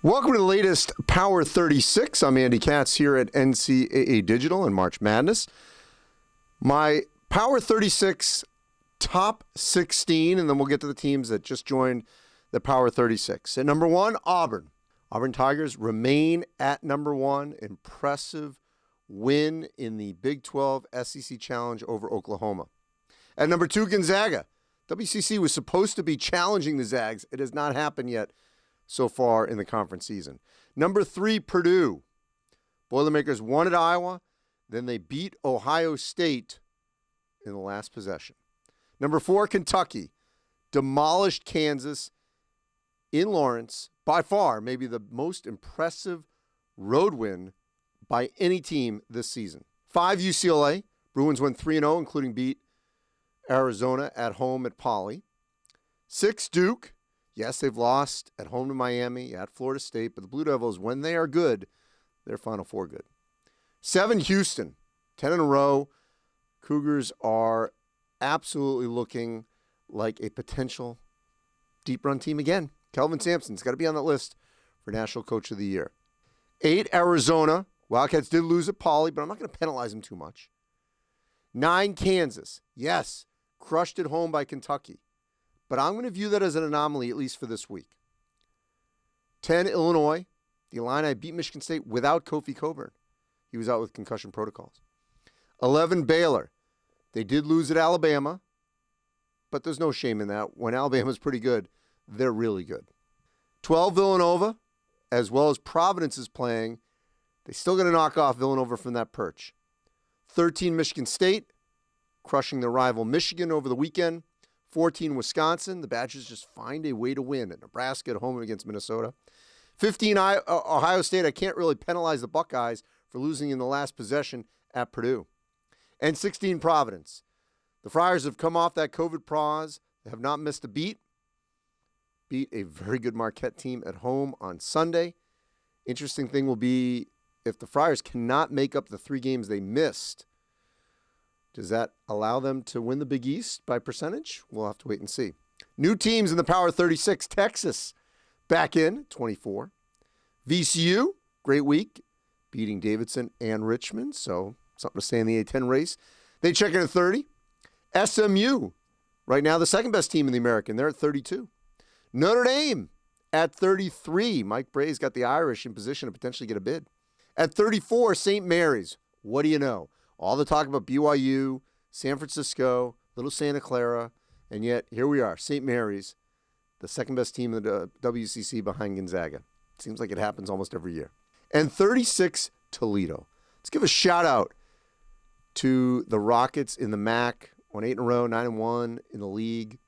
Welcome to the latest Power 36. I'm Andy Katz here at NCAA Digital and March Madness. My Power 36 top 16, and then we'll get to the teams that just joined the Power 36. At number 1, Auburn. Auburn Tigers remain at number 1. Impressive win in the Big 12 SEC Challenge over Oklahoma. At number 2, Gonzaga. WCC was supposed to be challenging the Zags. It has not happened yet so far in the conference season. Number 3, Purdue. Boilermakers won at Iowa, then they beat Ohio State in the last possession. Number 4, Kentucky. Demolished Kansas in Lawrence. By far, maybe the most impressive road win by any team this season. 5, UCLA. Bruins went 3-0, including beat Arizona at home at Poly. 6, Duke. Yes, they've lost at home to Miami, at Florida State, but the Blue Devils, when they are good, they're Final Four good. 7, Houston, 10 in a row. Cougars are absolutely looking like a potential deep run team again. Kelvin Sampson's got to be on that list for National Coach of the Year. 8, Arizona. Wildcats did lose at Poly, but I'm not going to penalize them too much. 9, Kansas. Yes, crushed at home by Kentucky. But I'm going to view that as an anomaly, at least for this week. 10, Illinois. The Illini beat Michigan State without Kofi Cockburn. He was out with concussion protocols. 11, Baylor. They did lose at Alabama, but there's no shame in that. When Alabama's pretty good, they're really good. 12, Villanova, as well as Providence is playing. They still going to knock off Villanova from that perch. 13, Michigan State, crushing their rival Michigan over the weekend. 14, Wisconsin. The Badgers just find a way to win at Nebraska at home against Minnesota. 15, Ohio State. I can't really penalize the Buckeyes for losing in the last possession at Purdue. And 16, Providence. The Friars have come off that COVID pause. They have not missed a beat. Beat a very good Marquette team at home on Sunday. Interesting thing will be if the Friars cannot make up the 3 games they missed, does that allow them to win the Big East by percentage? We'll have to wait and see. New teams in the Power 36. Texas back in 24. VCU, great week, beating Davidson and Richmond, so something to stay in the A-10 race. They check in at 30. SMU, right now the second best team in the American. They're at 32. Notre Dame at 33. Mike Bray's got the Irish in position to potentially get a bid. At 34, St. Mary's. What do you know? All the talk about BYU, San Francisco, Little Santa Clara, and yet here we are, St. Mary's, the second best team in the WCC behind Gonzaga. Seems like it happens almost every year. And 36, Toledo. Let's give a shout out to the Rockets in the MAC. Won 8 in a row, 9-1 in the league,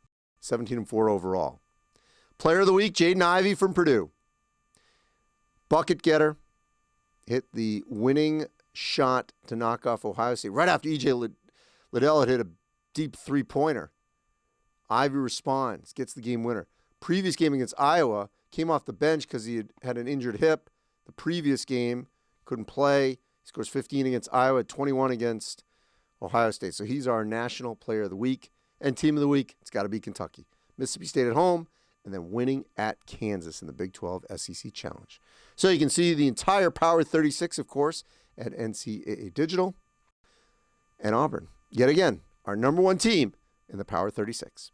17-4 overall. Player of the week, Jaden Ivey from Purdue. Bucket getter, hit the winning shot to knock off Ohio State right after E.J. Liddell had hit a deep three-pointer. Ivey responds, gets the game winner. Previous game against Iowa, came off the bench because he had an injured hip. The previous game, couldn't play. He scores 15 against Iowa, 21 against Ohio State. So he's our National Player of the Week. And Team of the Week, it's got to be Kentucky. Mississippi State at home, and then winning at Kansas in the Big 12 SEC Challenge. So you can see the entire Power 36, of course, at NCAA Digital. And Auburn, yet again, our number 1 team in the Power 36.